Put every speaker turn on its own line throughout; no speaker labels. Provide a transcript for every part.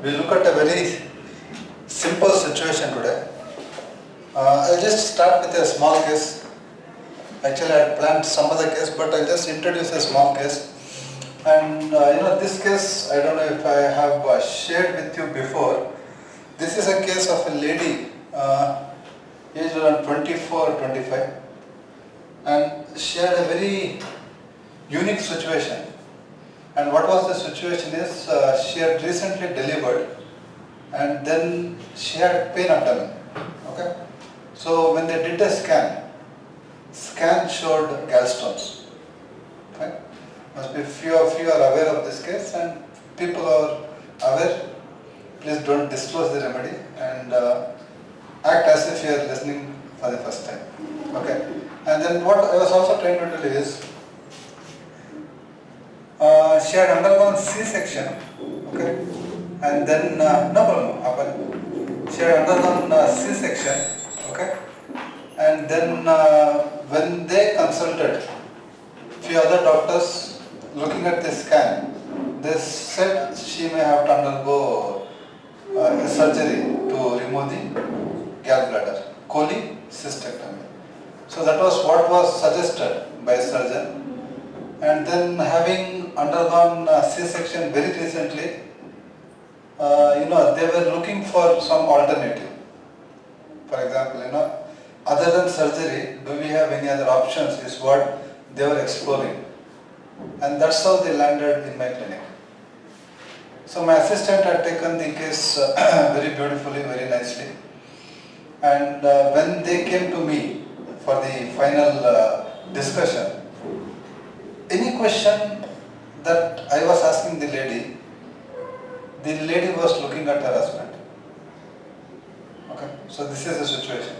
we look at a very simple situation today. I'll just start with a small case. Actually, I had planned some other case, but I'll just introduce a small case. And this case, I don't know if I have shared with you before. This is a case of a lady, aged around 24 or 25, and she had a very unique situation. And what was the situation is, she had recently delivered, and then she had pain abdomen. Okay, so when they did a scan showed gallstones. Okay? Must be few of you are aware of this case, and people are aware. Please don't disclose the remedy and act as if you are listening for the first time. Okay, and then what I was also trying to tell you is, she had undergone C-section, okay, and then no problem, she had undergone C-section, okay, and then when they consulted few other doctors looking at the scan, they said she may have to undergo a surgery to remove the gallbladder, cholecystectomy. So that was what was suggested by a surgeon. And then having undergone C-section very recently, they were looking for some alternative. For example, other than surgery, do we have any other options is what they were exploring. And that's how they landed in my clinic. So my assistant had taken the case very beautifully, very nicely. And when they came to me for the final discussion, any question that I was asking the lady was looking at her husband. Okay, so this is the situation.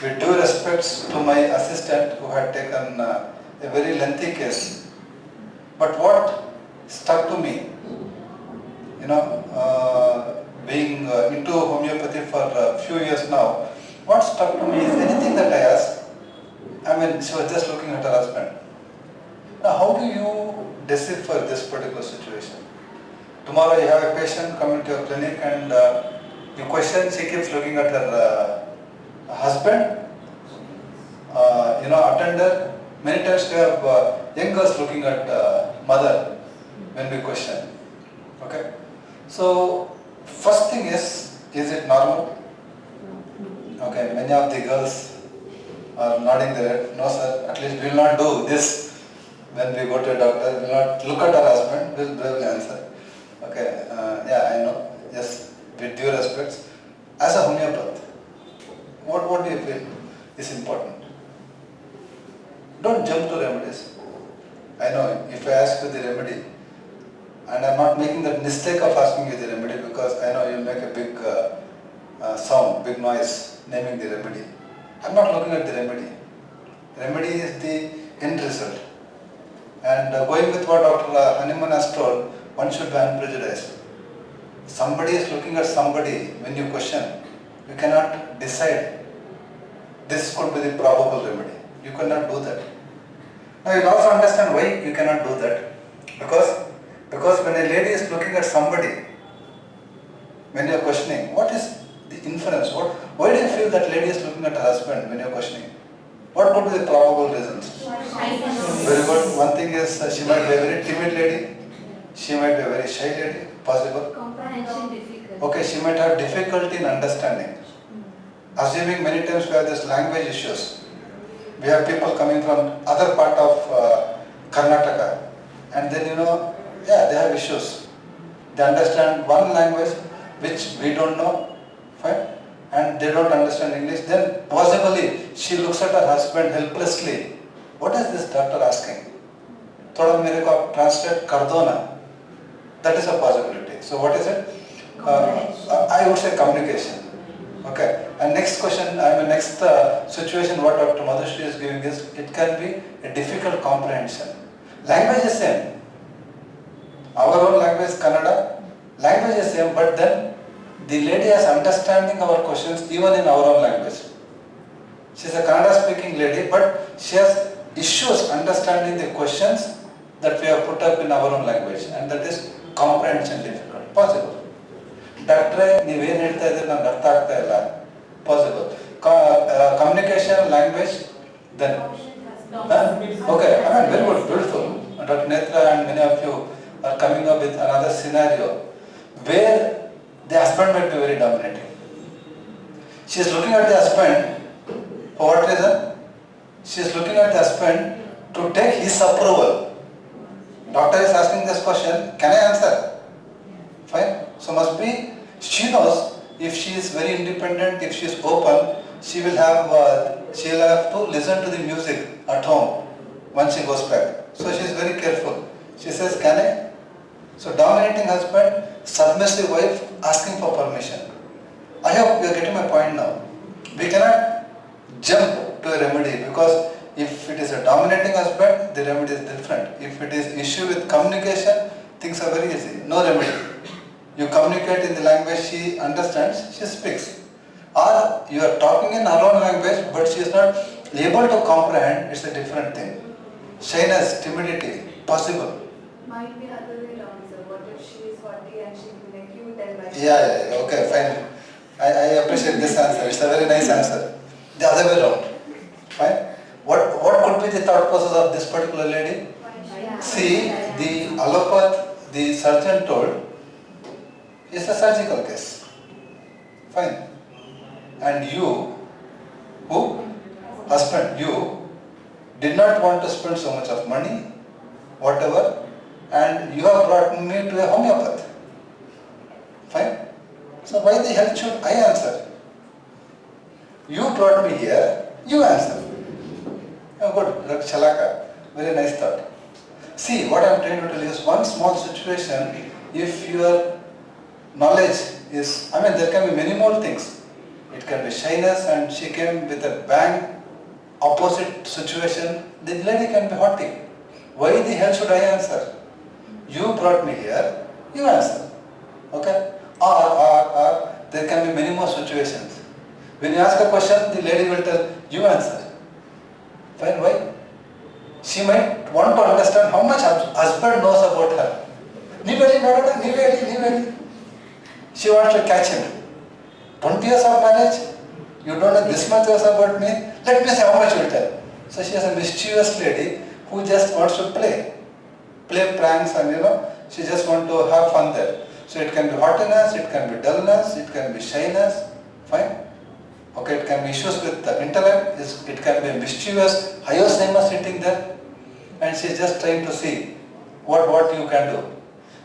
With due respects to my assistant who had taken a very lengthy case, but what stuck to me, being into homeopathy for a few years now, what stuck to me is anything that I asked, she was just looking at her husband. Now, how do you decipher this particular situation? Tomorrow you have a patient coming to your clinic and you question, she keeps looking at her husband, attender. Many times we have young girls looking at mother when we question. Okay? So, first thing is it normal? Okay, many of the girls are nodding their head. No sir, at least we will not do this. When we go to a doctor, we will not look at our husband, we will answer. Okay, yeah, I know. Yes, with due respects. As a homeopath, what do you feel is important? Don't jump to remedies. I know if I ask you the remedy, and I am not making the mistake of asking you the remedy because I know you will make a big sound, big noise naming the remedy. I am not looking at the remedy. Remedy is the end result. And going with what Dr. Hahnemann has told, one should be unprejudiced. Somebody is looking at somebody when you question. You cannot decide this could be the probable remedy. You cannot do that. Now you also understand why you cannot do that. Because when a lady is looking at somebody, when you are questioning, what is the inference? Why do you feel that lady is looking at her husband when you are questioning? What could be the probable reasons? Very good. One thing is she might be a very timid lady. She might be a very shy lady. Possible.
Comprehension difficult.
Okay, she might have difficulty in understanding. Assuming many times we have this language issues. We have people coming from other part of Karnataka, and then they have issues. They understand one language which we don't know, fine, and they don't understand English. Then possibly she looks at her husband helplessly. What is this doctor asking? Thoda mere ko aap translate kar do na. That is a possibility. So what is it? I would say communication. Okay. And next question, next situation what Dr. Madhushri is giving is, it can be a difficult comprehension. Language is same. Our own language is Kannada. Language is same, but then the lady has understanding our questions even in our own language. She is a Kannada speaking lady, but she has issues understanding the questions that we have put up in our own language, and that is comprehension difficult. Possible. ಡಾಕ್ಟ್ರೇ ನೀವೇನು ಹೇಳ್ತಾ ಇದ್ದೀರಿ ನಂಗೆ ಅರ್ಥ ಆಗ್ತಾ ಇಲ್ಲ. Possible. Communication, language, then. Okay, I mean, very good, beautiful. Dr. Netra and many of you are coming up with another scenario where the husband might be very dominating. She is looking at the husband for what reason? She is looking at the husband to take his approval. Doctor is asking this question, can I answer? Fine. So must be, she knows if she is very independent, if she is open, she will have to listen to the music at home once she goes back. So she is very careful. She says, can I? So dominating husband, submissive wife asking for permission. I hope you are getting my point now. We cannot jump to a remedy because if it is a dominating husband, the remedy is different. If it is issue with communication, things are very easy. No remedy. You communicate in the language she understands, she speaks. Or you are talking in her own language, but she is not able to comprehend, it's a different thing. Shyness, timidity, possible.
Might be other way around, sir. What if she is 40 and she will be like, you tell my
Yeah, okay, fine. I appreciate this answer. It's a very nice answer. The other way around. Fine. What could be the thought process of this particular lady? See, the allopath, the surgeon told, is a surgical case. Fine. And you, who? Husband, you did not want to spend so much of money, whatever, and you have brought me to a homeopath. Fine. So why the hell should I answer? You brought me here, you answer. Oh, good, Chalaka. Very nice thought. See, what I am trying to tell you is one small situation, if your knowledge is, I mean, there can be many more things. It can be shyness and she came with a bang, opposite situation, the lady can be haughty. Why the hell should I answer? You brought me here, you answer. Okay? Or, there can be many more situations. When you ask a question, the lady will tell, you answer. Fine, why? She might want to understand how much husband knows about her. She wants to catch him. 20 years of marriage, you don't know this much years about me, let me see how much you will tell. So she is a mischievous lady who just wants to play pranks and she just wants to have fun there. So it can be haughtiness, it can be dullness, it can be shyness, fine. Okay, it can be issues with the intellect, it can be mischievous, Hyoscyamus sitting there and she is just trying to see what you can do.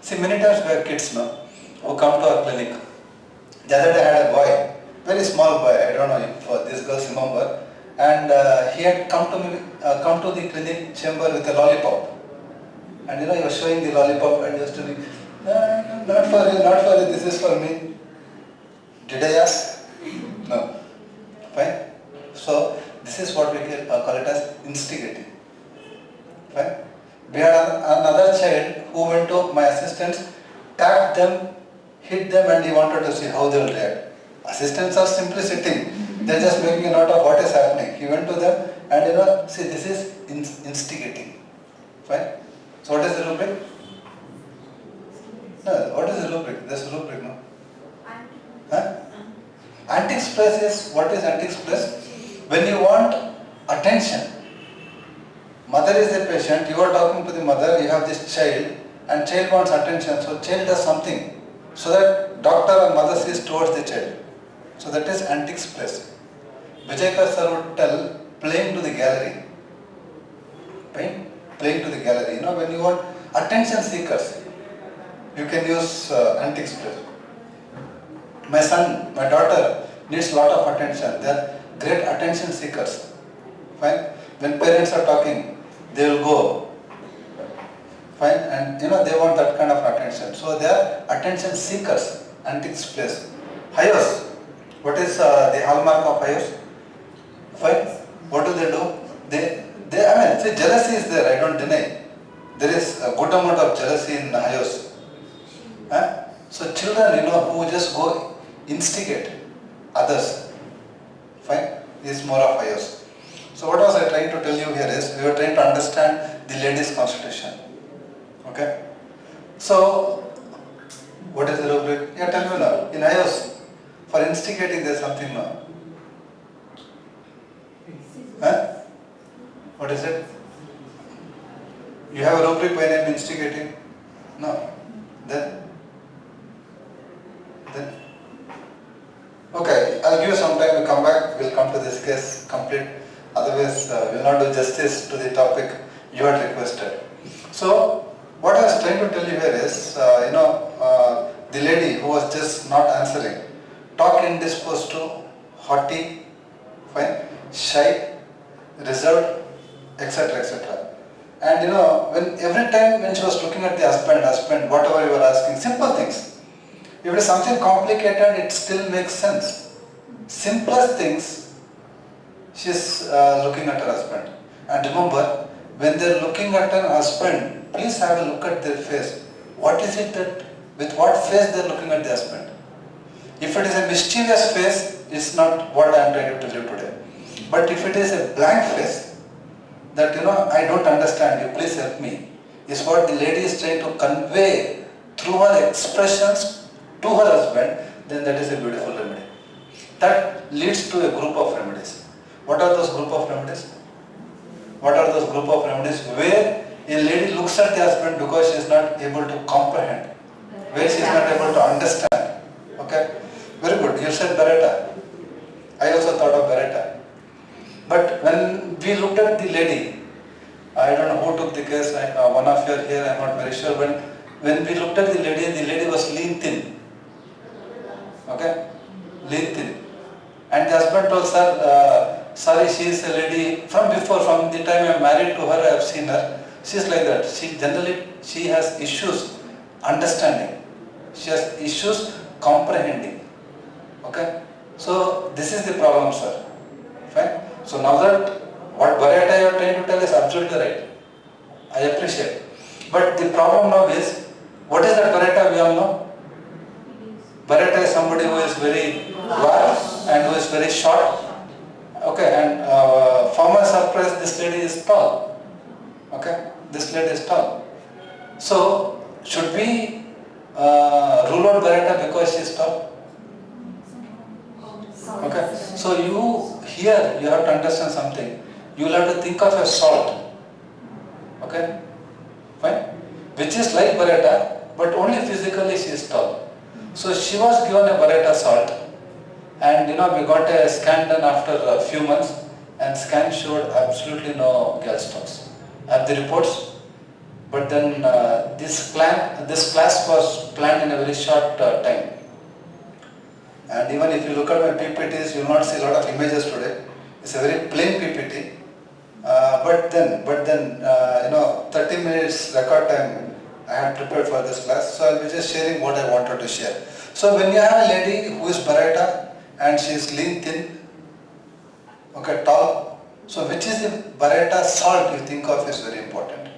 See, many times we have kids now who come to our clinic. The other day I had a boy, very small boy, I don't know if these girls remember, and he had come to the clinic chamber with a lollipop. And he was showing the lollipop and he was telling, not for you, this is for me. Did I ask? No. Fine? So, this is what we call it as instigating. Fine? We had another child who went to my assistants, tapped them, hit them and he wanted to see how they will react. Assistants are simply sitting, they are just making a note of what is happening. He went to them and see, this is instigating. Fine? So what is the rubric? No, what is the rubric? There is a rubric, no? Huh? Anti-express is, what is anti-express? When you want attention. Mother is the patient, you are talking to the mother, you have this child and child wants attention, so child does something so that doctor and mother sees towards the child. So that is anti-express. Vijaykrishna would tell, playing to the gallery. Playing to the gallery. When you want attention seekers, you can use anti-express. My son, my daughter needs lot of attention. They are great attention seekers. Fine. When parents are talking, they will go. Fine. And they want that kind of attention. So they are attention seekers. Anti-express. Hyos. What is the hallmark of hyos? Fine. What do? See, jealousy is there, I don't deny. There is a good amount of jealousy in hyos. So children, who just go instigate others. Fine. Is more of hyos. So what was I trying to tell you here is, we were trying to understand the lady's constitution. Okay. So, what is the rubric? Yeah, tell me now. instigating, there's something no. Huh? What is it? You have a rubric by name instigating? No. Then? Okay, I'll give you some time to come back. We'll come to this case complete. Otherwise, we'll not do justice to the topic you had requested. So, what I was trying to tell you here is, the lady who was just not answering, talk indisposed to, haughty, fine, shy, reserved, etc., etc. And when every time when she was looking at the husband, whatever you were asking, simple things. If it is something complicated, it still makes sense. Simplest things, she is looking at her husband. And remember, when they are looking at her husband, please have a look at their face. What is it that, with what face they are looking at the husband? If it is a mischievous face, it's not what I am trying to tell you today. But if it is a blank face, that I don't understand you, please help me, is what the lady is trying to convey through her expressions to her husband, then that is a beautiful remedy. That leads to a group of remedies. What are those group of remedies? What are those group of remedies where a lady looks at the husband because she is not able to comprehend, where she is not able to understand. Okay? Very good. You said Baryta. I also thought of Baryta. But when we looked at the lady, I don't know who took the case, one of you are here, I am not very sure. When we looked at the lady was lean thin. Okay? Lean thin. And the husband told her, sorry, she is a lady, from the time I am married to her, I have seen her. She is like that. She has issues understanding. She has issues comprehending. Okay? So, this is the problem, sir. Fine? So, now that what Baryta you are trying to tell is absolutely right. I appreciate. But the problem now is, what is that Baryta we all know? Baryta is somebody who is very large and who is very short. Okay, and for my surprise, this lady is tall. Okay, this lady is tall. So, should we rule out Baryta because she is tall? Okay, so you have to understand something. You will have to think of a salt. Okay, fine? Which is like Baryta, but only physically she is tall. So she was given a Baryta salt, and we got a scan done after a few months, and scan showed absolutely no gallstones. I have the reports, but then this class was planned in a very short time. And even if you look at my PPTs, you will not see a lot of images today. It's a very plain PPT. But then, 30 minutes record time I had prepared for this class, so I'll be just sharing what I wanted to share. So when you have a lady who is Baryta and she is lean thin, okay, tall, so which is the Baryta salt you think of is very important.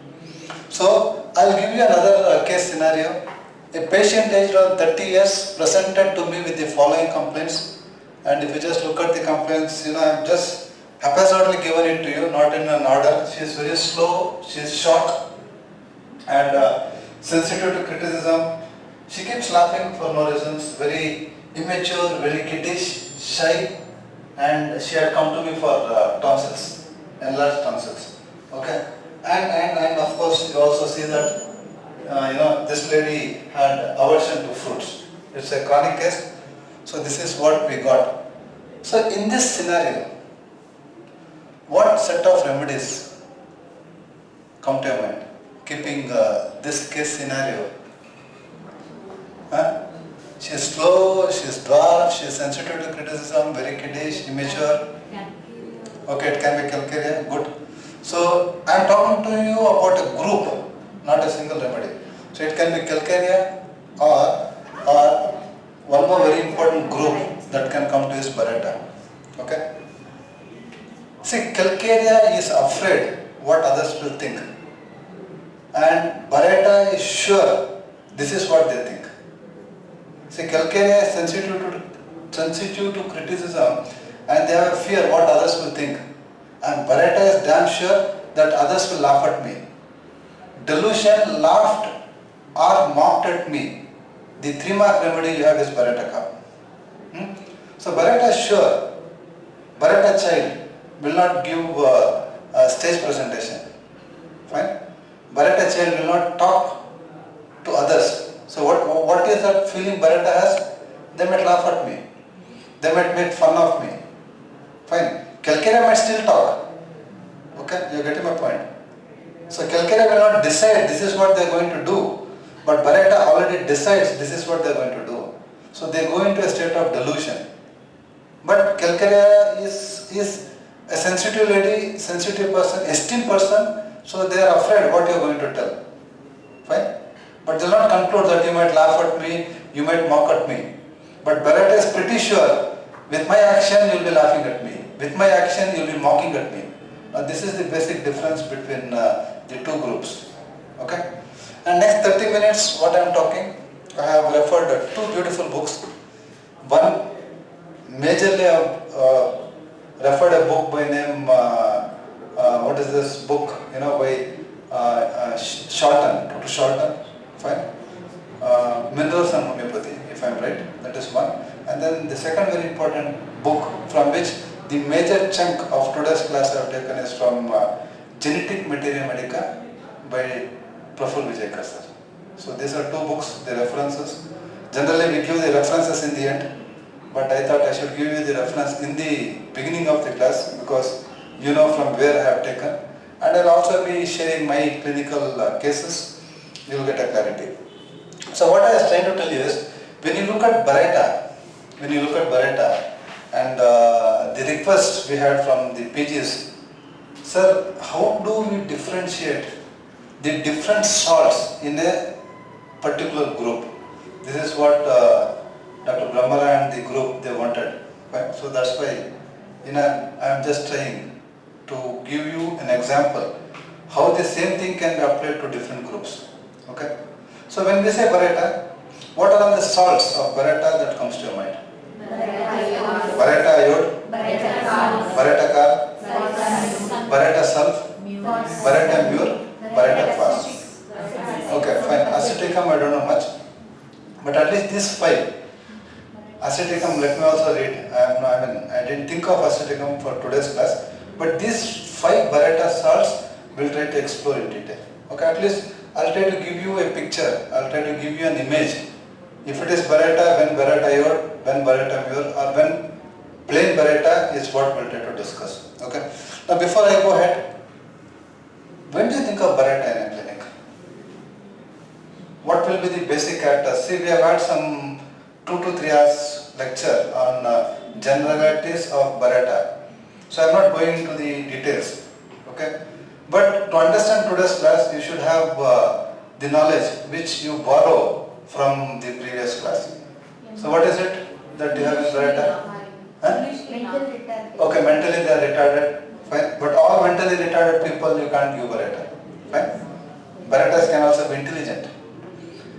So I'll give you another case scenario. A patient aged around 30 years presented to me with the following complaints, and if you just look at the complaints, I've just haphazardly given it to you, not in an order. She is very slow, she is short and sensitive to criticism. She keeps laughing for no reasons, very immature, very kiddish, shy, and she had come to me for tonsils, enlarged tonsils. Okay, and of course you also see that this lady had aversion to fruits. It's a chronic case. So this is what we got. So in this scenario, what set of remedies come to your mind, keeping this case scenario? She is slow, she is dwarf, she is sensitive to criticism, very kiddish, immature. Okay, it can be calcarea, good. So I am talking to you about a group, not a single remedy. So it can be calcarea or one more very important group that can come to is Baryta. Okay? See, calcarea is afraid what others will think. And Baryta is sure this is what they think. See, calcarea is sensitive to criticism and they have a fear what others will think. And Baryta is damn sure that others will laugh at me. Delusion laughed or mocked at me. The 3-mark remedy you have is Baryta cup. So Baryta is sure, Baryta child will not give a stage presentation. Fine? Baryta child will not talk to others. So what is that feeling Baryta has? They might laugh at me. They might make fun of me. Fine. Calcarea might still talk. Okay, you are getting my point. So Calcarea will not decide this is what they are going to do, but Baryta already decides this is what they are going to do. So they go into a state of delusion. But Calcarea is a sensitive lady, sensitive person, esteemed person, so they are afraid what you are going to tell. Fine? But they will not conclude that you might laugh at me, you might mock at me. But Baryta is pretty sure, with my action you will be laughing at me. With my action you will be mocking at me. Now this is the basic difference between the two groups. Okay? And next 30 minutes what I am talking, I have referred two beautiful books. One, majorly I have referred a book by name, what is this book, by Shorten, Dr. Shorten, fine? Minerals and Homeopathy, if I am right, that is one. And then the second very important book from which the major chunk of today's class I have taken is from Genetic Materia Medica by Professor Vijaykrishna. So these are two books, the references. Generally we give the references in the end, but I thought I should give you the reference in the beginning of the class because you know from where I have taken. And I will also be sharing my clinical cases, you will get a clarity. So what I was trying to tell you is, when you look at Baryta, and the request we had from the PGs, sir, how do we differentiate the different salts in a particular group? This is what Dr. Brahmara and the group they wanted. Right? So that's why I am just trying to give you an example how the same thing can be applied to different groups. Okay? So when we say Baryta, what are the salts of Baryta that comes to your mind? Baryta iode, Baryta car, Baryta sulph, Baryta mure, Baryta phos. Okay, fine. Aceticum I don't know much, but at least these five. Aceticum, let me also read. I didn't think of aceticum for today's class, but these five Baryta salts we'll try to explore in detail. Okay, at least I'll try to give you a picture. I'll try to give you an image. If it is Baryta, when Baryta iode, when Baryta mure, or when plain Baryta is what we'll try to discuss. Okay. Now before I go ahead, when do you think of Baryta in a clinic? What will be the basic characters? See, we have had some 2 to 3 hours lecture on generalities of Baryta. So I am not going into the details. Okay. But to understand today's class, you should have the knowledge which you borrow from the previous class. So what is it that you have in Baryta? Huh? Okay, mentally they are retarded. Fine. But all mentally retarded people you can't give Baryta. Fine. Barytas can also be intelligent.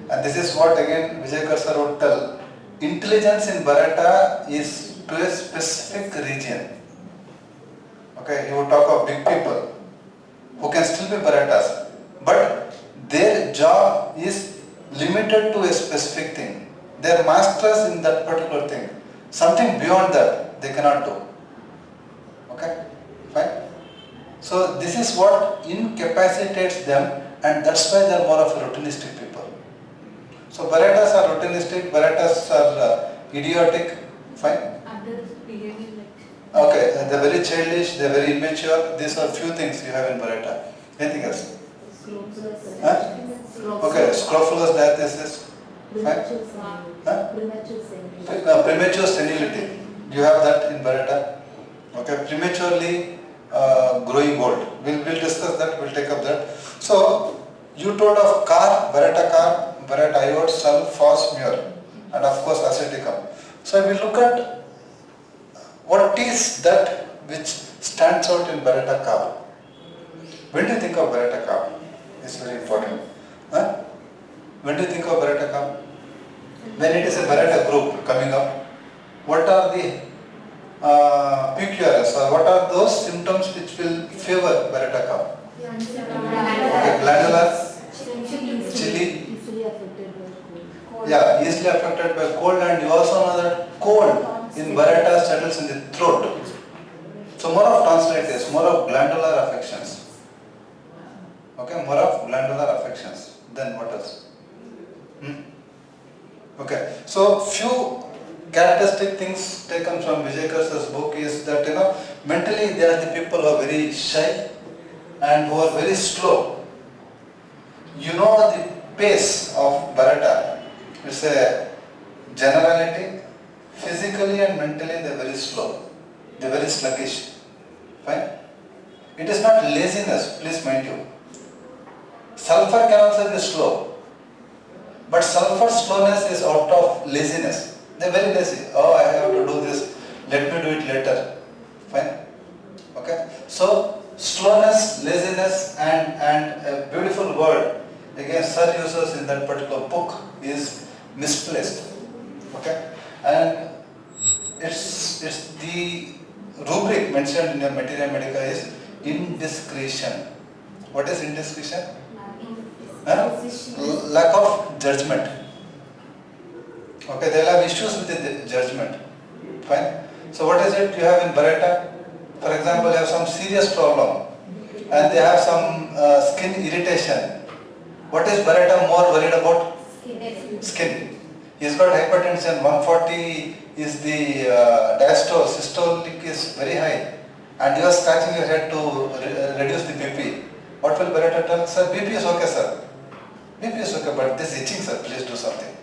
And this is what again Vijaykrishna would tell. Intelligence in Baryta is to a specific region. Okay, he would talk of big people who can still be Barytas, but their job is limited to a specific thing. They are masters in that particular thing. Something beyond that they cannot do. Okay, fine. So this is what incapacitates them, and that's why they are more of a routinistic people. So Barytas are routinistic, Barytas are idiotic, fine.
Others behaving like.
Okay, they are very childish, they are very immature. These are few things you have in Baryta. Anything else? Huh? Okay, scrofulous diathesis. Fine. Huh? Premature senility. You have that in Baryta. Okay, prematurely growing old. We'll discuss that, we'll take up that. So, you told of Baryta iode, sulph, phos, mure, and of course aceticum. So, we look at what is that which stands out in Baryta carb. When do you think of Baryta carb? It's very important. Huh? When do you think of Baryta carb? When it is a Baryta group coming up, what are the PQRS or what are those symptoms which will favor Baryta carb? Okay, glandular, chilly,
Easily affected by cold.
yeah, easily affected by cold, and you also know that cold in Baryta settles in the throat. So more of tonsillitis, more of glandular affections. Okay, more of glandular affections. Then what else? Okay, so few characteristic things taken from Vijaykrishna's book is that mentally they are the people who are very shy and who are very slow. You know the pace of Baryta. It's a generality. Physically and mentally they are very slow. They are very sluggish. Fine. It is not laziness, please mind you. Sulfur can also be slow. But sulfur slowness is out of laziness. They are very lazy. Oh, I have to do this. Let me do it later. Fine. Okay. So slowness, laziness, and a beautiful word again Sir uses in that particular book is misplaced. Okay. And it's the rubric mentioned in the Materia Medica is indiscretion. What is indiscretion? Lack of judgment. Okay, they'll have issues with the judgment. Fine. So what is it you have in Baryta? For example, you have some serious problem and they have some skin irritation. What is Baryta more worried about? Skin. He's got hypertension, 140 is the diastole, systolic is very high, and you are scratching your head to reduce the BP. What will Baryta tell? Sir, BP is okay, sir. BP is okay, but this itching, sir, please do something.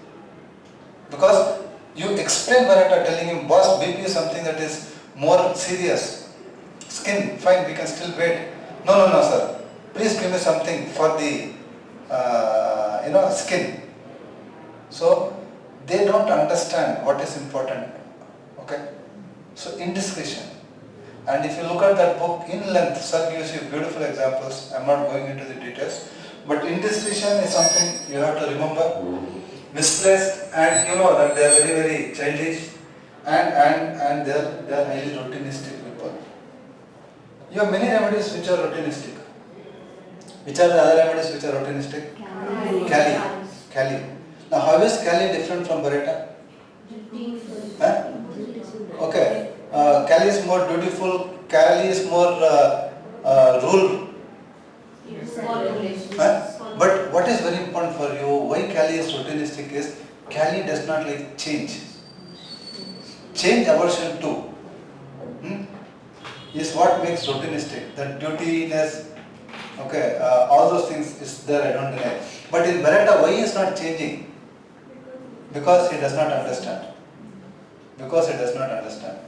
Because you explain Baryta telling him, boss, BP is something that is more serious. Skin, fine, we can still wait. No, sir. Please give me something for the, skin. So, they don't understand what is important. Okay? So, indiscretion. And if you look at that book in length, Sir gives you beautiful examples. I am not going into the details. But indiscretion is something you have to remember. Misplaced, and you know that they are very, very childish and they are highly routinistic people. You have many remedies which are routinistic. Which are the other remedies which are routinistic? Kali. Now how is Kali different from Baryta? Huh? Okay. Kali is more dutiful, Kali is more rule. Huh? But what is very important for you, why Kali is routinistic is, Kali does not like change. Change aversion to is what makes routinistic. That dutiness, okay, all those things is there, I don't deny. But in Baryta, why he is not changing? Because he does not understand. Because he does not understand.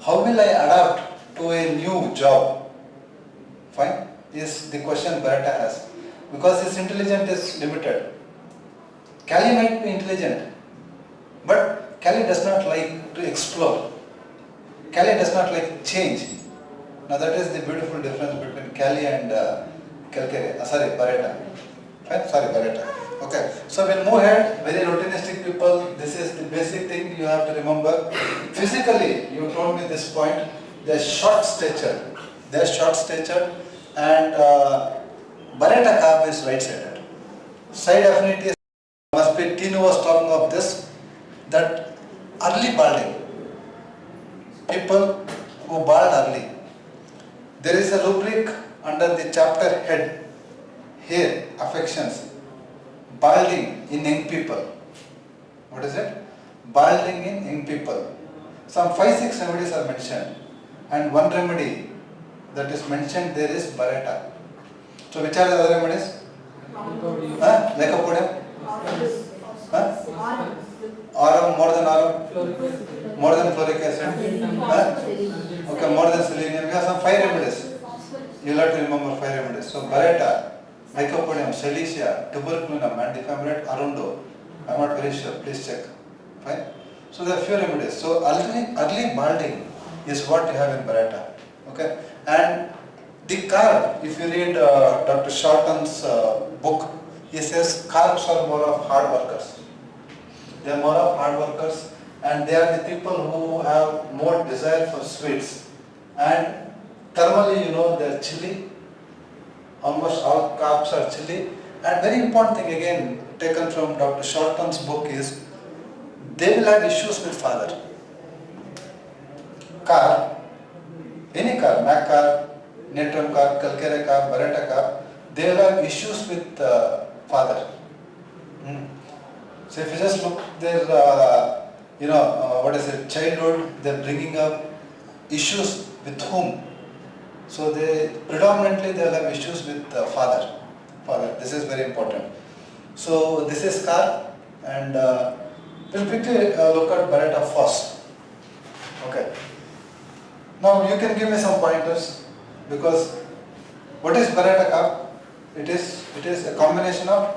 How will I adapt to a new job? Fine, is the question Baryta has. Because his intelligence is limited. Kali might be intelligent, but Kali does not like to explore. Kali does not like change. Now that is the beautiful difference between Kali and Baryta. Fine? Baryta. Okay. So we'll move ahead. Very routinistic people. This is the basic thing you have to remember. Physically, you told me this point. They are short statured. And Baryta calf is right-sided. Side affinity must be, Tino was talking of this, that early balding. People who bald early. There is a rubric under the chapter head, hair, affections, balding in young people. What is it? Balding in young people. Some 5-6 remedies are mentioned, and one remedy that is mentioned there is Baryta. So which are the other remedies? Lycopodium? Aurum, more than aurum? More than fluoric acid? Okay, more than selenium. We have some 5 remedies. You will have to remember 5 remedies. So Baryta, Lycopodium, Cilicia, Tuberculinum, and Ephemerate, Arundo. I am not very sure, please check. Fine. So there are few remedies. So early balding is what you have in Baryta. Okay. And the carb, if you read Dr. Shorten's book, he says carbs are more of hard workers. They are more of hard workers, and they are the people who have more desire for sweets. And thermally, they are chilly. Almost all carbs are chilly. And very important thing again taken from Dr. Shorten's book is they will have issues with father. car, any car, Mac car, Netrum car, Calcare car, Baryta car, they will have issues with father. So if you just look their, what is it, childhood, they're bringing up issues with whom? So they predominantly they'll have issues with father. Father, this is very important. So this is car, and we'll quickly look at Baryta first. Okay. Now you can give me some pointers, because what is Baryta car? It is a combination of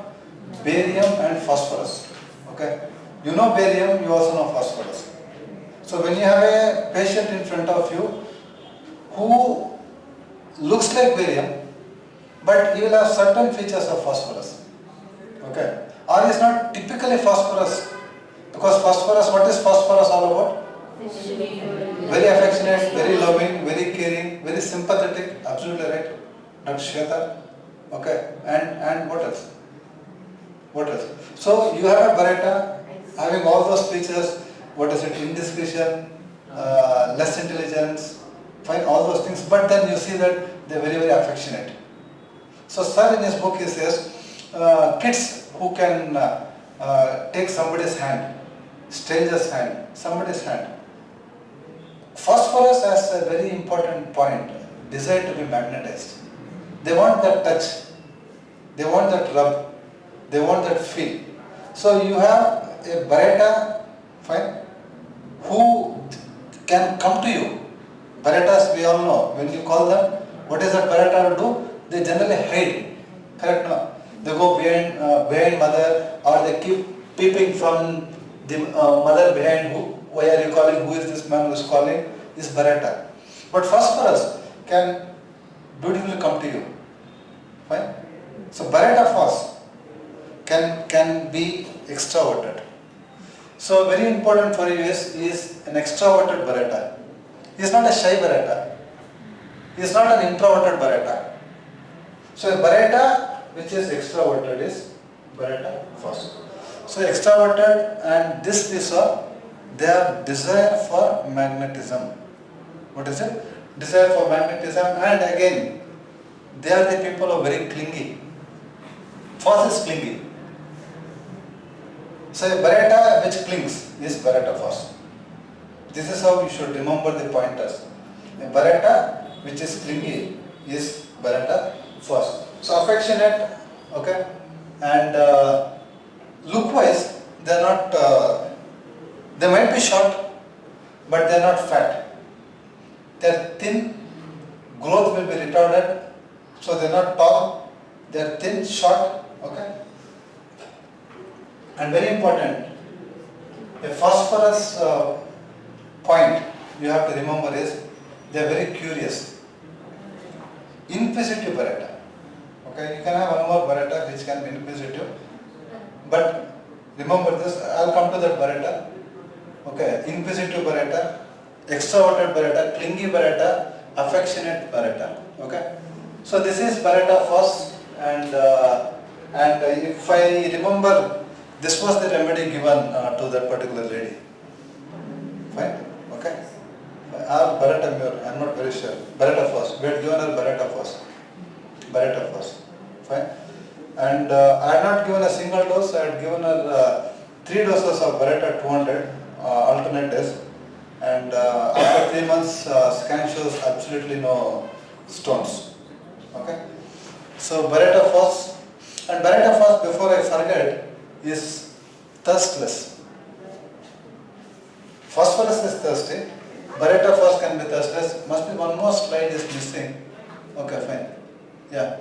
barium and phosphorus. Okay. You know barium, you also know phosphorus. So when you have a patient in front of you who looks like barium, but he will have certain features of phosphorus. Okay. Or is not typically phosphorus, because phosphorus, what is phosphorus all about? Very affectionate, very loving, very caring, very sympathetic, absolutely right. Dr. Shweta. Okay. And what else? What else? So you have a Baryta having all those features, what is it, indiscretion, less intelligence, fine, all those things, but then you see that they are very, very affectionate. So sir in his book he says, kids who can take somebody's hand, stranger's hand, somebody's hand. Phosphorus has a very important point, desire to be magnetized. They want that touch, they want that rub, they want that feel. So you have a Baryta, fine, who can come to you. Barytas we all know, when you call them, what is that Baryta will do? They generally hide, correct? No? They go behind mother, or they keep peeping from the mother behind. Why are you calling? Who is this man who is calling? This Baryta. But phosphorus can beautifully come to you. Fine? So Baryta phos can be extroverted. So very important for you is an extroverted Baryta. He is not a shy Baryta. He is not an introverted Baryta. So a Baryta which is extroverted is Baryta phos. So extroverted, and this we saw, they have desire for magnetism. What is it? Desire for magnetism, and again, they are the people who are very clingy. Phos is clingy. So a Baryta which clings is Baryta phos. This is how you should remember the pointers. A Baryta which is clingy is Baryta phos. So affectionate, okay, and look-wise they are not. They might be short, but they are not fat. They are thin. Growth will be retarded, so they are not tall. They are thin, short, okay. And very important, a phosphorus point you have to remember is they are very curious. Inquisitive Baryta. Okay, you can have one more Baryta which can be inquisitive, but remember this, I will come to that Baryta. Okay, inquisitive Baryta, extroverted Baryta, clingy Baryta, affectionate Baryta. Okay, so this is Baryta phos, and if I remember, this was the remedy given to that particular lady. Fine? Okay? Baryta Mure, I am not very sure. Baryta phos. We had given her Baryta phos. Baryta phos. Fine? And I had not given a single dose, I had given her 3 doses of Baryta 200 alternate days. And after 3 months, scan shows absolutely no stones. Okay? So Baryta phos, and Baryta phos, before I forget, is thirstless. Phosphorus is thirsty, Baryta phos can be thirstless. Must be one more slide is missing. Okay, fine. Yeah.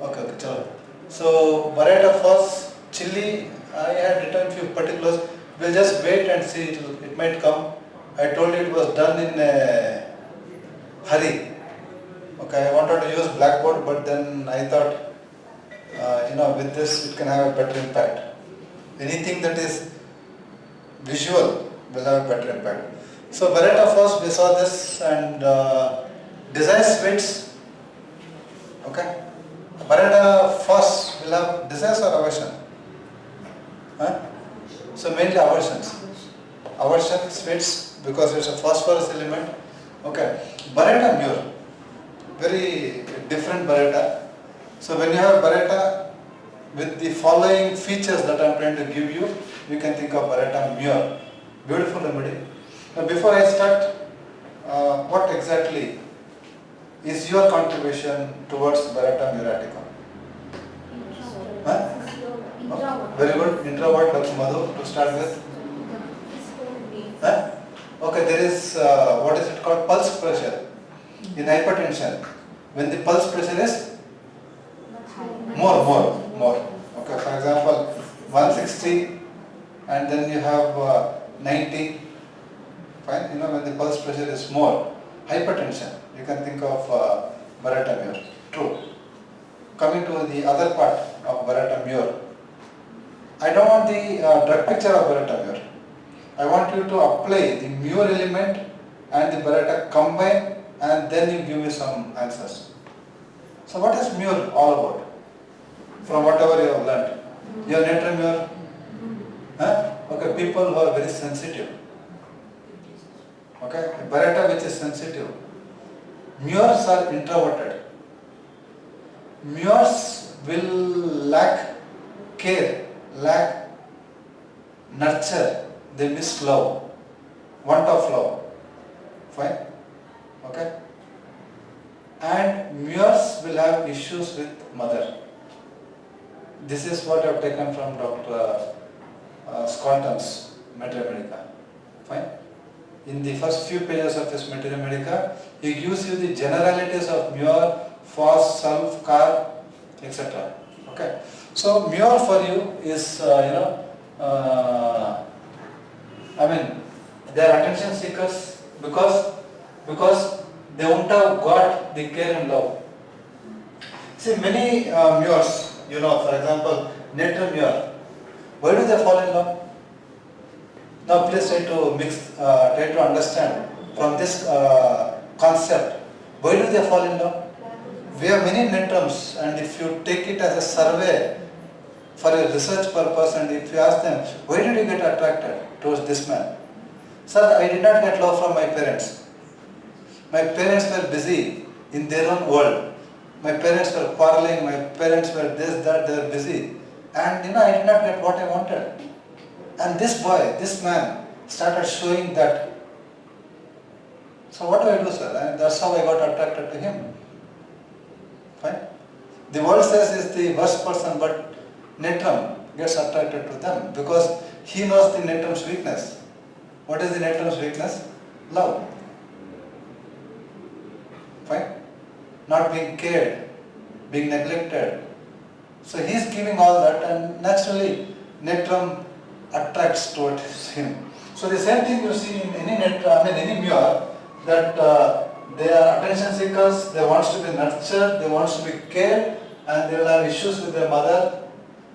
Okay, chalo. So Baryta phos, chili, I had written few particulars. We'll just wait and see, it might come. I told you it was done in a hurry. Okay, I wanted to use blackboard, but then I thought, with this it can have a better impact. Anything that is visual will have a better impact. So Baryta phos, we saw this, and desire sweets. Okay, Baryta phos will have desires or aversion? Huh? So mainly aversions. Aversion, sweets, because it's a phosphorus element, Okay, Baryta mure, very different Baryta. So when you have Baryta with the following features that I am trying to give you, you can think of Baryta mure. Beautiful remedy. Now before I start, what exactly is your contribution towards Baryta muraticum? Huh? Oh, very good. Introvert, Dr. Madhu, to start with. Huh? Okay, there is, what is it called? Pulse pressure. In hypertension, when the pulse pressure is more. Okay, for example, 160 and then you have 90, fine, when the pulse pressure is more, hypertension, you can think of Baryta mure. True. Coming to the other part of Baryta mure, I don't want the drug picture of Baryta mure. I want you to apply the mure element and the Baryta combine and then you give me some answers. So what is mure all about? From whatever you have learned. Your nature mure? Huh? Okay, people who are very sensitive. Okay, Baryta which is sensitive. Mures are introverted. Mures will lack care, lack nurture, they miss love, want of love. Fine? Okay? And Mures will have issues with mother. This is what I have taken from Dr. Scott's Materia Medica. Fine? In the first few pages of this Materia Medica, he gives you the generalities of Mure, phos, sulph, carb, etc. Okay? So Mure for you is, they are attention seekers because they won't have got the care and love. See, many Mures, for example, nature Mure, why do they fall in love? Now please try to understand from this concept, why do they fall in love? We have many netrums, and if you take it as a survey for a research purpose and if you ask them, why did you get attracted towards this man? Sir, I did not get love from my parents. My parents were busy in their own world. My parents were quarreling, my parents were this, that, they were busy. And I did not get what I wanted. And this boy, this man started showing that. So what do I do, sir? And that's how I got attracted to him. Fine? The world says he's the worst person, but Netram gets attracted to them because he knows the Netram's weakness. What is the Netram's weakness? Love. Fine? Not being cared, being neglected. So he is giving all that, and naturally Netram attracts towards him. So the same thing you see in any Mure, that they are attention seekers, they want to be nurtured, they want to be cared, and they will have issues with their mother,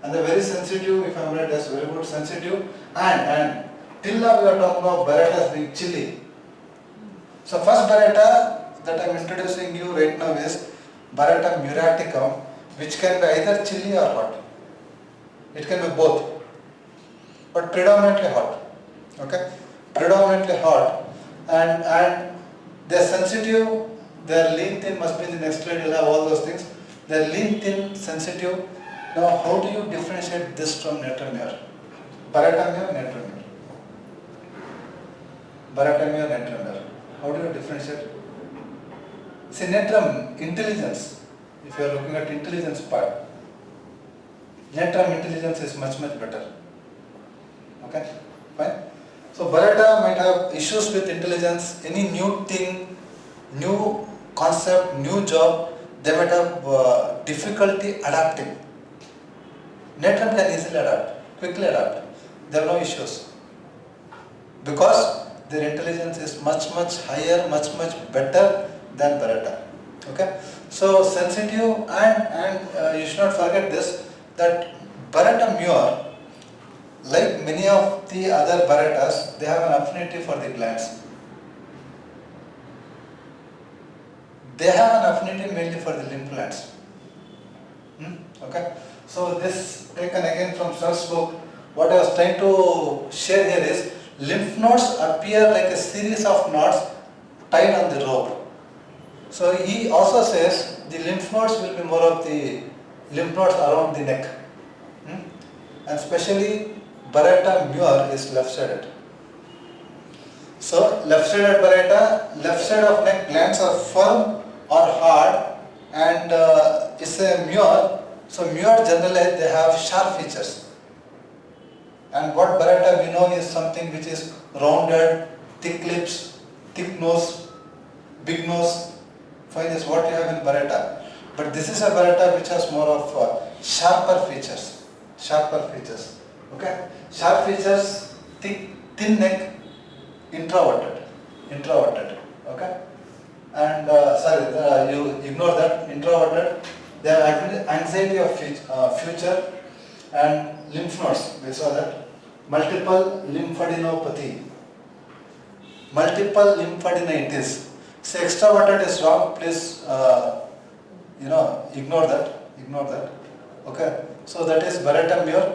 and they are very sensitive. If I am right, that's very good, sensitive. And till now we are talking about Baryta as being chilly. So first Baryta that I am introducing you right now is Baryta muraticum, which can be either chilly or hot. It can be both, but predominantly hot. Okay, predominantly hot, and they are sensitive. They are lean thin. Must be in the next slide. You'll have all those things. They are lean thin, sensitive. Now, how do you differentiate this from nature mure? Baryta mure, nature mure. Baryta mure, nature mure. How do you differentiate? See, Netram, intelligence. If you are looking at intelligence part, Netram intelligence is much better. Okay, fine. So Baryta might have issues with intelligence. Any new thing, new concept, new job, they might have difficulty adapting. Netram can easily adapt, quickly adapt. There are no issues because their intelligence is much higher, much better than Baryta. Okay, so sensitive, and you should not forget this, that Baryta mure, like many of the other Barytas, they have an affinity for the glands. They have an affinity mainly for the lymph glands. Okay, so this taken again from Sulph's book. What I was trying to share here is lymph nodes appear like a series of knots tied on the rope. So he also says the lymph nodes will be more of the lymph nodes around the neck. And especially Baryta Muir is left-sided. So left-sided Baryta, left side of neck glands are firm or hard, and it's a Muir. So Muir generally they have sharp features. And what Baryta we know is something which is rounded, thick lips, thick nose, big nose. Fine is what you have in Baryta. But this is a Baryta which has more of sharper features. Sharper features. Okay? Sharp features, thick, thin neck, introverted. Introverted. Okay? And you ignore that, introverted. They have anxiety of future and lymph nodes. We saw that. Multiple lymphadenopathy. Multiple lymphadenitis. So extroverted is wrong. Please, ignore that. Ignore that. Okay. So that is Baryta Muir.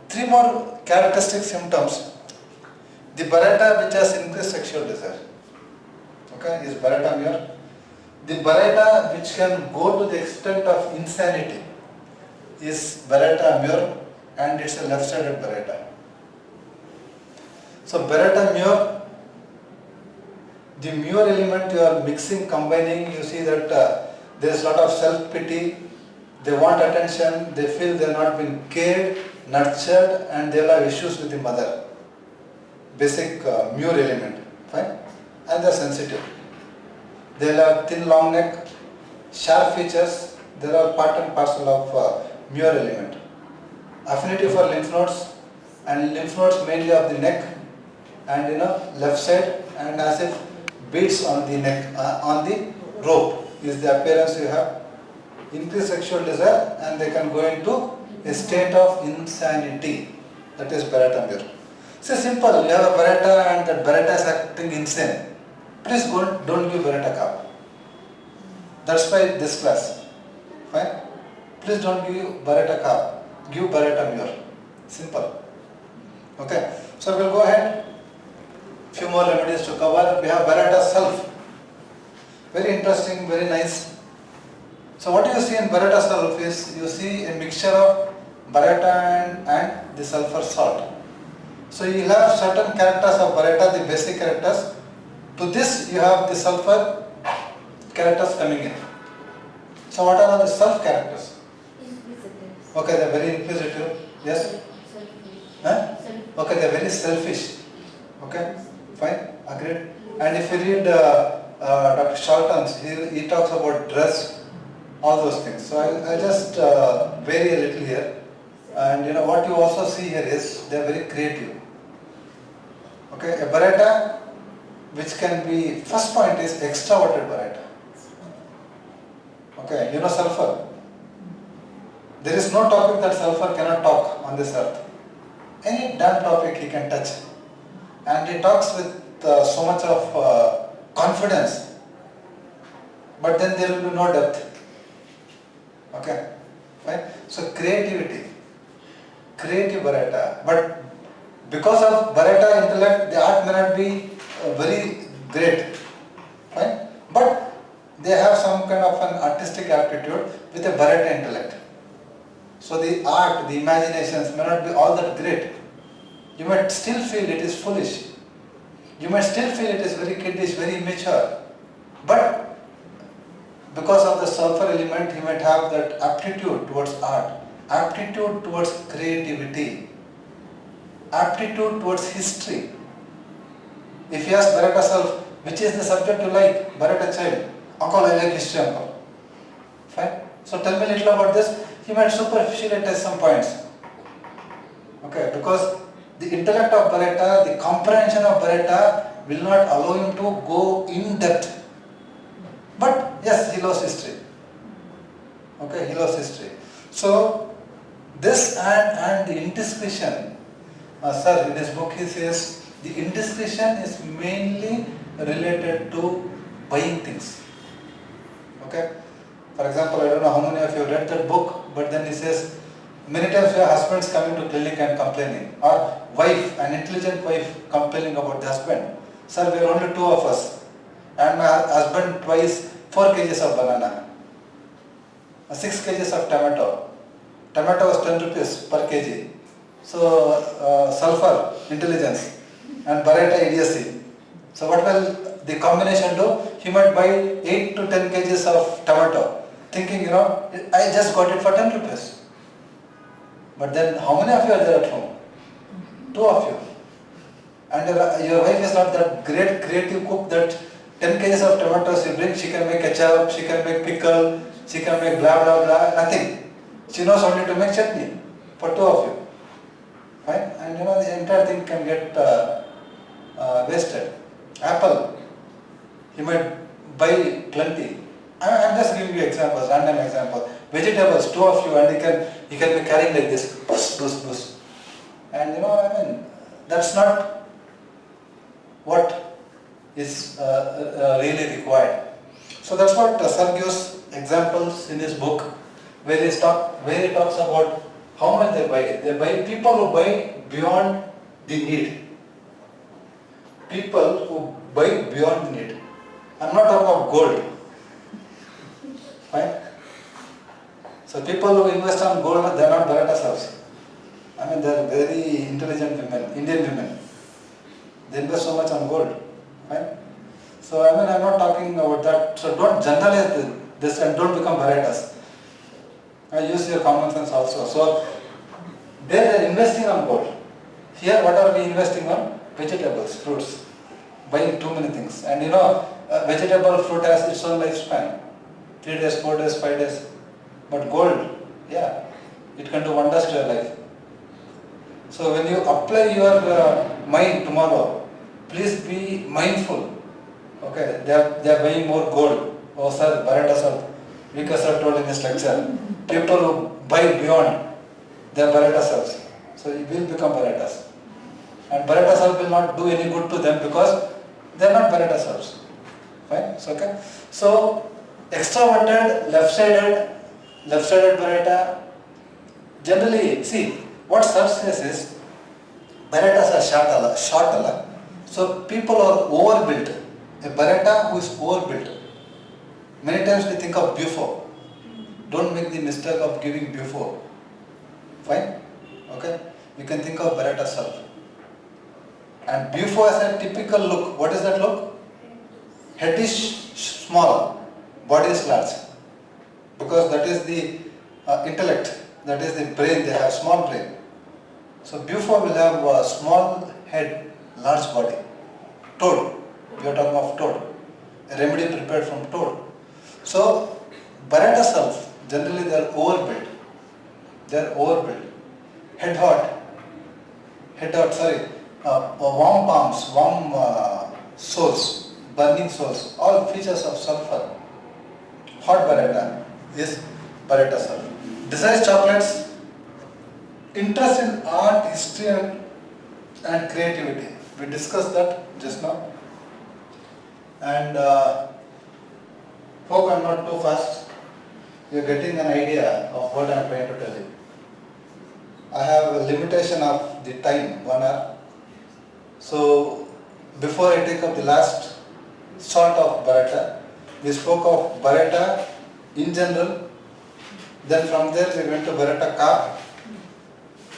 3 more characteristic symptoms. The Baryta which has increased sexual desire. Okay, is Baryta Muir. The Baryta which can go to the extent of insanity is Baryta Muir, and it's a left-sided Baryta. So Baryta Muir, the Muir element you are mixing, combining, you see that there is a lot of self-pity, they want attention, they feel they are not being cared, nurtured, and they will have issues with the mother. Basic Muir element, fine? And they are sensitive. They will have thin long neck, sharp features, they are part and parcel of Muir element. Affinity for lymph nodes, and lymph nodes mainly of the neck, and left side, and as if beads on the neck, on the rope is the appearance you have. Increased sexual desire, and they can go into a state of insanity. That is Baryta Muir. So simple, you have a Baryta and that Baryta is acting insane. Please don't give Baryta cup. That's why this class. Fine? Please don't give Baryta cup. Give Baryta Muir. Simple. Okay. So we'll go ahead. Few more remedies to cover. We have Baryta sulph. Very interesting, very nice. So what you see in Baryta sulph is, you see a mixture of Baryta and the sulfur salt. So you have certain characters of Baryta, the basic characters. To this you have the sulfur characters coming in. So what are the sulph characters?
Inquisitive.
Okay, they are very inquisitive. Yes?
Selfish.
Huh? Okay, they are very selfish. Okay, fine, agreed. And if you read Dr. Charlton's, he talks about dress, all those things. So I just vary a little here. And what you also see here is they are very creative. Okay, a Baryta which can be, first point is extroverted Baryta. Okay, sulfur. There is no topic that sulfur cannot talk on this earth. Any damn topic he can touch. And he talks with so much of confidence. But then there will be no depth. Okay, right? So creativity. Creative Baryta. But because of Baryta intellect, the art may not be very great. Right? But they have some kind of an artistic aptitude with a Baryta intellect. So the art, the imaginations may not be all that great. You might still feel it is foolish. You might still feel it is very kiddish, very immature. But because of the sulfur element, he might have that aptitude towards art, aptitude towards creativity, aptitude towards history. If you ask Baryta sulph, which is the subject you like? Baryta child. Uncle, I like history, uncle. Fine. So tell me a little about this. He might superficially touch some points. Okay, because the intellect of Baryta, the comprehension of Baryta will not allow him to go in depth. But yes, he loves history. Okay, he loves history. So this and the indiscretion, sir, in his book he says the indiscretion is mainly related to buying things. Okay. For example, I don't know how many of you have read that book, but then he says, many times your husbands coming to clinic and complaining, or wife, an intelligent wife complaining about the husband. Sir, we are only 2 of us. and my husband buys 4 kgs of banana, 6 kgs of tomato. Tomato was 10 rupees per kg. So sulfur, intelligence, and Baryta, idiocy. So what will the combination do? He might buy 8 to 10 kgs of tomato, thinking, I just got it for 10 rupees. But then how many of you are there at home? 2 of you. And your wife is not that great creative cook that 10 kgs of tomatoes you bring, she can make ketchup, she can make pickle, she can make blah blah blah, nothing. She knows only to make chutney for 2 of you. Right? And the entire thing can get wasted. Apple, you might buy plenty. I'm just giving you examples, random examples. Vegetables, 2 of you, and you can be carrying like this, bus. And that's not what is really required. So that's what Sir gives examples in his book, where he talks about how much they buy. They buy people who buy beyond the need. People who buy beyond the need. I'm not talking about gold. Fine? So people who invest on gold, they are not Baryta selves. They are very intelligent women, Indian women. They invest so much on gold. Fine? So I'm not talking about that. So don't generalize this and don't become Barytas. Use your common sense also. So they are investing on gold. Here what are we investing on? Vegetables, fruits. Buying too many things. And vegetable fruit has its own lifespan. 3 days, 4 days, 5 days. But gold, it can do wonders to your life. So when you apply your mind tomorrow, please be mindful. Okay, they are buying more gold. Oh sir, Baryta sir, Vika sir told in his lecture, people who buy beyond, they are Baryta selves. So you will become Barytas. And Baryta self will not do any good to them because they are not Baryta selves. Fine? So, okay. So extroverted, left-sided Baryta, generally, see, what Sir says is, Barytas are short. So people are overbuilt. A Baryta who is overbuilt. Many times we think of bufo. Don't make the mistake of giving bufo. Fine? Okay? You can think of Baryta self. And bufo has a typical look. What is that look? Head is small, body is large. Because that is the intellect, that is the brain, they have small brain. So bufo will have a small head, large body. Toad, we are talking of toad. A remedy prepared from toad. So Baryta self, generally they are overbuilt. Head hot, warm palms, warm soles, burning soles, all features of sulfur. Hot Baryta is Baryta self. Desires chocolates, interest in art, history and creativity. We discussed that just now. And hope I am not too fast. You are getting an idea of what I am trying to tell you. I have a limitation of the time, 1 hour. So before I take up the last sort of Baryta, we spoke of Baryta in general. Then from there we went to Baryta Ka.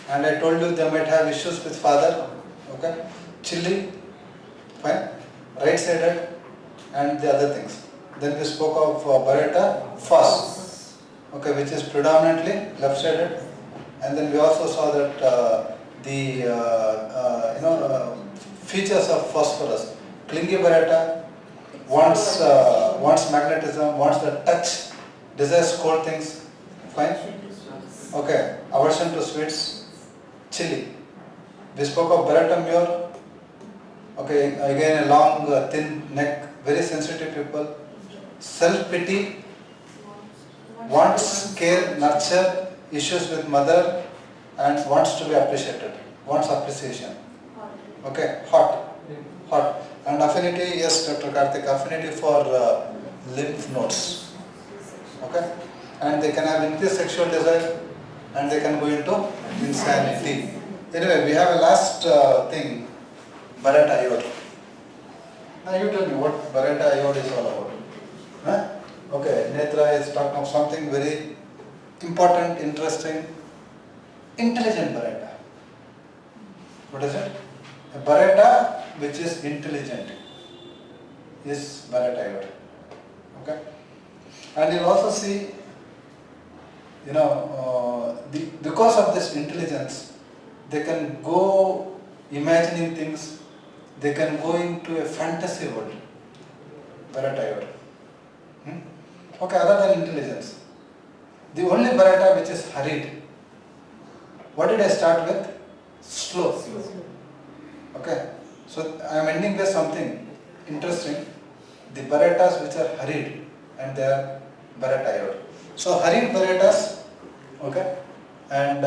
And I told you they might have issues with father. Okay? Chilli, fine, right-sided, and the other things. Then we spoke of Baryta phos, okay, which is predominantly left-sided. And then we also saw that features of phosphorus. Clingy Baryta wants magnetism, wants the touch, desires cold things. Fine? Okay. Aversion to sweets, chili. We spoke of Baryta Muir. Okay, again a long, thin neck, very sensitive people. Self-pity, wants care, nurture, issues with mother, and wants to be appreciated, wants appreciation. Okay, hot. And affinity, yes, Dr. Karthik, affinity for lymph nodes. Okay, and they can have increased sexual desire and they can go into insanity. Anyway, we have a last thing, Baryta Yor. Now you tell me what Baryta iode is all about. Huh? Okay, Netra is talking of something very important, interesting, intelligent Baryta. What is it? A Baryta which is intelligent is Baryta iode. Okay? And you'll also see, because of this intelligence, they can go imagining things, they can go into a fantasy world. Baryta iode. Okay, other than intelligence. The only Baryta which is hurried. What did I start with? Slow. Okay. So I am ending with something interesting. The Barytas which are hurried and they are Baryta iode. So hurried Barytas, okay, and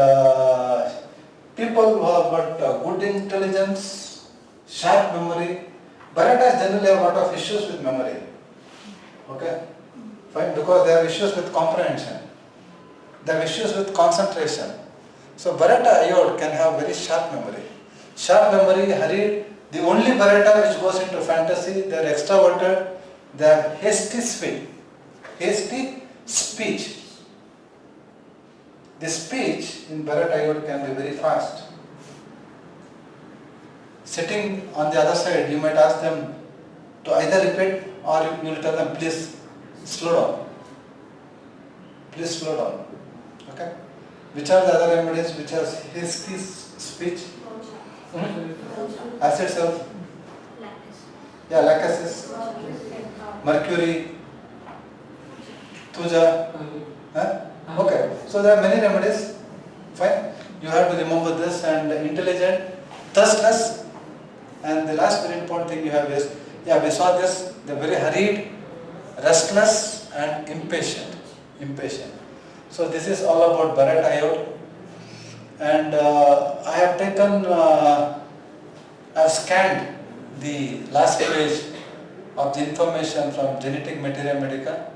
people who have got good intelligence, sharp memory. Barytas generally have a lot of issues with memory. Okay, fine, because they have issues with comprehension. They have issues with concentration. So Baryta iode can have very sharp memory. Sharp memory, hurried. The only Baryta which goes into fantasy, they are extroverted, they have hasty speech. Hasty speech. The speech in Baryta iode can be very fast. Sitting on the other side, you might ask them to either repeat or you will tell them, please slow down. Please slow down. Okay? Which are the other remedies which has hasty speech? Acid sulph? Yeah, lacasis, mercury, thuja. Huh? Okay, so there are many remedies. Fine. You have to remember this, and intelligent, thirstless, and the last very important thing you have is, we saw this, they're very hurried, restless and impatient. So this is all about Baryta iode. And I have taken, I've scanned the last page of the information from Genetic Materia Medica,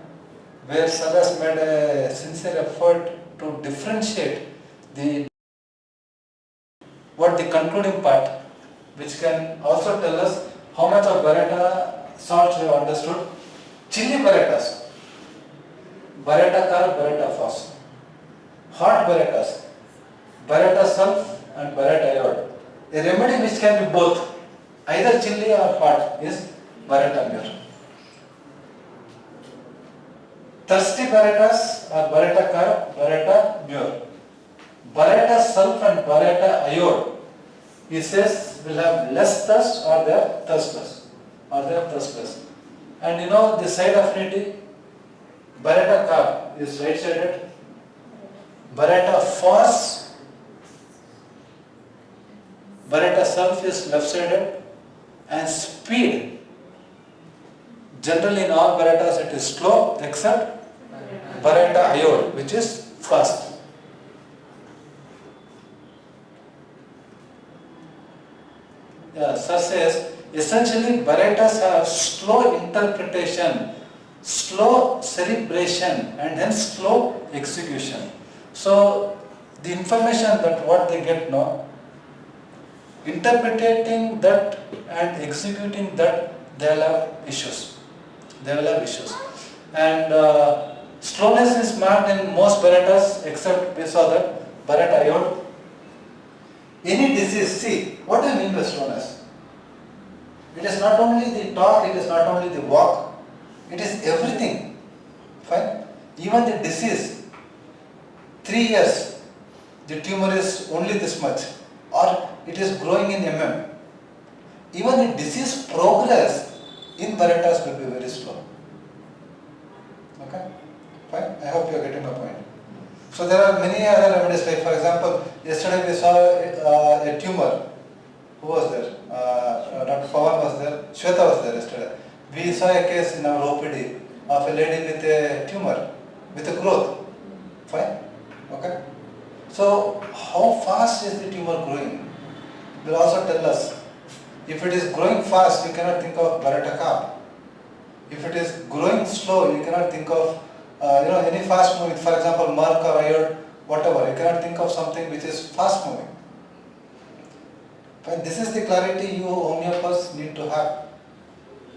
where Sir has made a sincere effort to differentiate what the concluding part, which can also tell us how much of Baryta salts we have understood. Chilly Barytas, Baryta car, Baryta phos. Hot Barytas, Baryta sulph and Baryta iode. A remedy which can be both, either chilly or hot, is Baryta mure. Thirsty Barytas are Baryta car, Baryta mure. Baryta sulph and Baryta iode, he says, will have less thirst or they are thirstless. And the side affinity, Baryta car is right sided, Baryta phos, Baryta sulph is left sided, and speed, generally in all Barytas it is slow except Baryta iode, which is fast. Sir says, essentially Barytas have slow interpretation, slow cerebration, and hence slow execution. So the information that what they get now, interpreting that and executing that, they will have issues. And slowness is marked in most Barytas except we saw that Baryta iode. Any disease, see, what do I mean by slowness? It is not only the talk, it is not only the walk, it is everything. Fine? Even the disease, 3 years, the tumor is only this much, or it is growing in Even the disease progress in Barytas will be very slow. Okay? Fine? I hope you are getting my point. So there are many other remedies, like for example, yesterday we saw a tumor. Who was there? Dr. Pawan was there, Shweta was there yesterday. We saw a case in our OPD of a lady with a tumor, with a growth. Fine? Okay? So how fast is the tumor growing? Will also tell us. If it is growing fast, you cannot think of Baryta carp. If it is growing slow, you cannot think of any fast moving, for example, merc or iode, whatever. You cannot think of something which is fast moving. But this is the clarity you homeopaths need to have.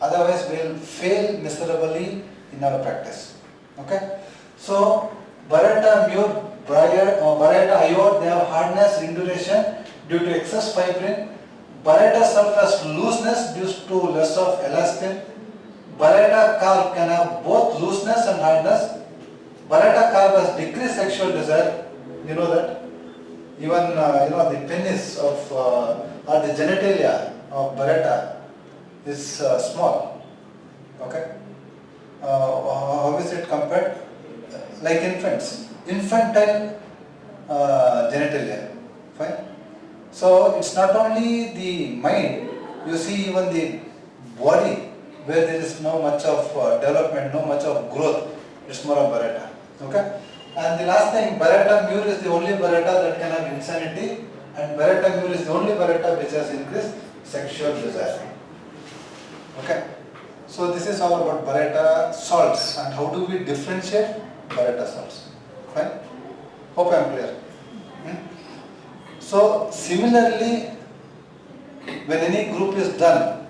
Otherwise, we will fail miserably in our practice. Okay? So, Baryta, Mure, Baryta, Iode, they have hardness, induration due to excess fibrin. Baryta sulph has looseness due to less of elastin. Baryta carb can have both looseness and hardness. Baryta carb has decreased sexual desire. You know that? Even the penis of or the genitalia of Baryta is small. Okay. How is it compared? Like infants, infantile genitalia. Fine. So it's not only the mind. You see even the body where there is no much of development, no much of growth. It's more of Baryta. Okay. And the last thing, Baryta Mure is the only Baryta that can have insanity, and Baryta Mure is the only Baryta which has increased sexual desire. Okay. So this is all about Baryta salts and how do we differentiate Baryta salts. Fine. Hope I am clear. So similarly, when any group is done,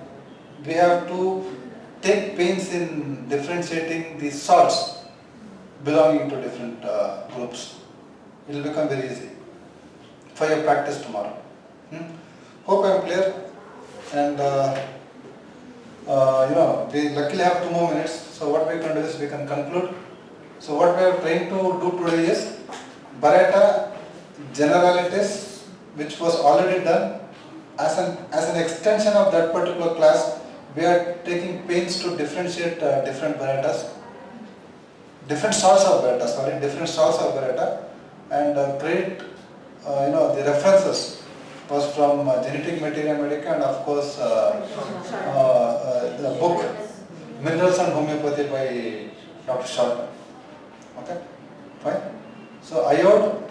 we have to take pains in differentiating the salts belonging to different groups. It will become very easy for your practice tomorrow. Hope I am clear. And we luckily have 2 more minutes. So what we can do is we can conclude. So what we are trying to do today is Baryta generalities, which was already done. As an extension of that particular class, we are taking pains to differentiate different Barytas. Different salts of Baryta, and create, the references was from Genetic Materia Medica and of course the book Minerals and Homeopathy by Dr. Sharma. Okay, fine. So iode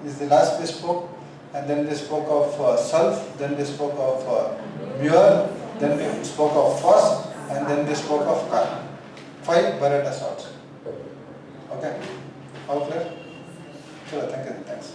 is the last we spoke, and then we spoke of sulph, then we spoke of Mure, then we spoke of phos, and then we spoke of carbon. 5 Baryta salts. Okay, all clear? Sure, thank you, thanks.